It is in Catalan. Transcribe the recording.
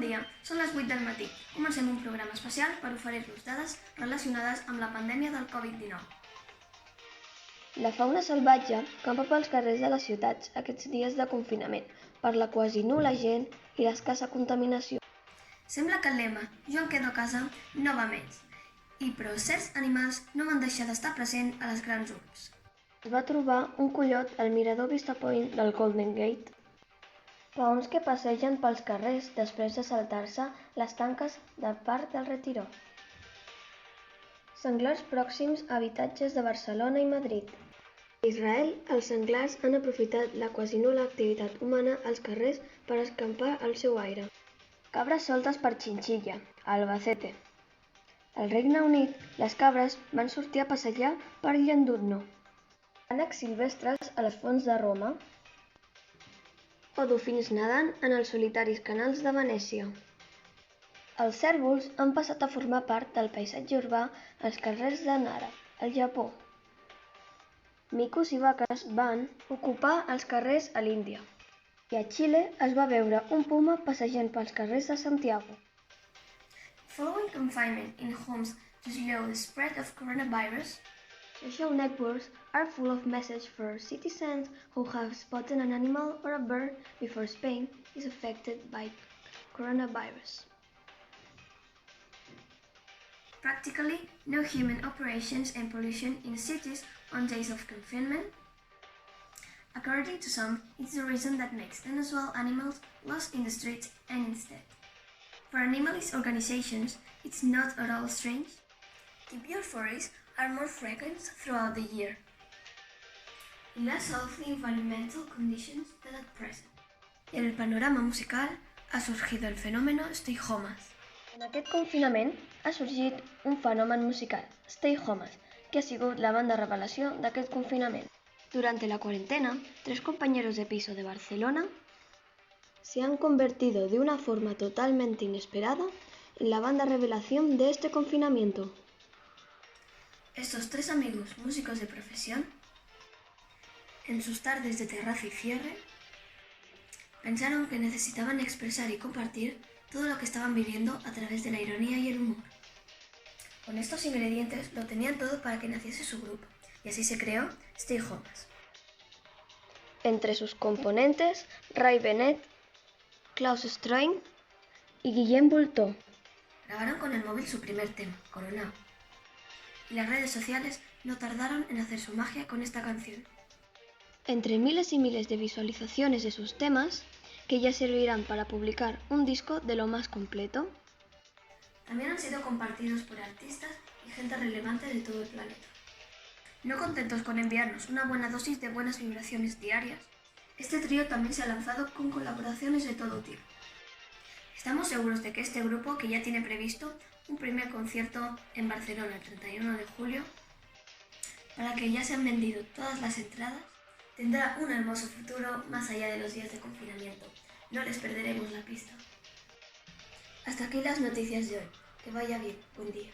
dia, són les 8 del matí. Comencem un programa especial per oferir-vos dades relacionades amb la pandèmia del Covid-19. La fauna salvatge campa pels carrers de les ciutats aquests dies de confinament, per la quasi nul·la gent i l'escassa contaminació. Sembla que el lema "Jo em quedo a casa" no va més, però certs animals no van deixar d'estar present a les grans urbs. Es va trobar un coiot al mirador Vista Point del Golden Gate. Paons que passegen pels carrers després de saltar-se les tanques de Parc del Retiro. Senglars pròxims a habitatges de Barcelona i Madrid. A Israel, els senglars han aprofitat la quasi nul·la activitat humana als carrers per escampar el seu aire. Cabres soltes per Chinchilla, a Albacete. Al Regne Unit, les cabres van sortir a passejar per Llandudno. Ànecs silvestres a les fonts de Roma. O dofins nedant en els solitaris canals de Venècia. Els cérvols han passat a formar part del paisatge urbà als carrers de Nara, al Japó. Micos i vaques van ocupar els carrers a l'Índia. I a Xile es va veure un puma passejant pels carrers de Santiago. Following confinement in homes to slow the spread of coronavirus, Social networks are full of messages for citizens who have spotted an animal or a bird before Spain is affected by coronavirus. practically no human operations and pollution in cities on days of confinement. According to some, it's the reason that makes unusual animals lost in the streets and instead. For animalist organizations, it's not at all strange. The pure forests are more frequent throughout the year, in less healthy environmental conditions than at present. Y en el panorama musical ha surgido el fenómeno Stay Homas. En aquest confinament ha sorgit un fenomen musical, Stay Homas, que ha sigut la banda revelació d'aquest confinament. Durante la cuarentena, 3 compañeros de piso de Barcelona se han convertido de una forma totalmente inesperada en la banda revelación de este confinamiento. Estos 3 amigos músicos de profesión, en sus tardes de terraza y cierre, pensaron que necesitaban expresar y compartir todo lo que estaban viviendo a través de la ironía y el humor. Con estos ingredientes lo tenían todo para que naciese su grupo, y así se creó Stay Homas. Entre sus componentes, Ray Bennett, Klaus Stroin y Guillem Bultó. Grabaron con el móvil su primer tema, Coronao, y las redes sociales no tardaron en hacer su magia con esta canción. Entre miles y miles de visualizaciones de sus temas, que ya servirán para publicar un disco de lo más completo. También han sido compartidos por artistas y gente relevante de todo el planeta. No contentos con enviarnos una buena dosis de buenas vibraciones diarias, este trío también se ha lanzado con colaboraciones de todo tipo. Estamos seguros de que este grupo, que ya tiene previsto un primer concierto en Barcelona el 31 de julio, para que ya se han vendido todas las entradas, tendrá un hermoso futuro más allá de los días de confinamiento. No les perderemos la pista. Hasta aquí las noticias de hoy. Que vaya bien. Buen día.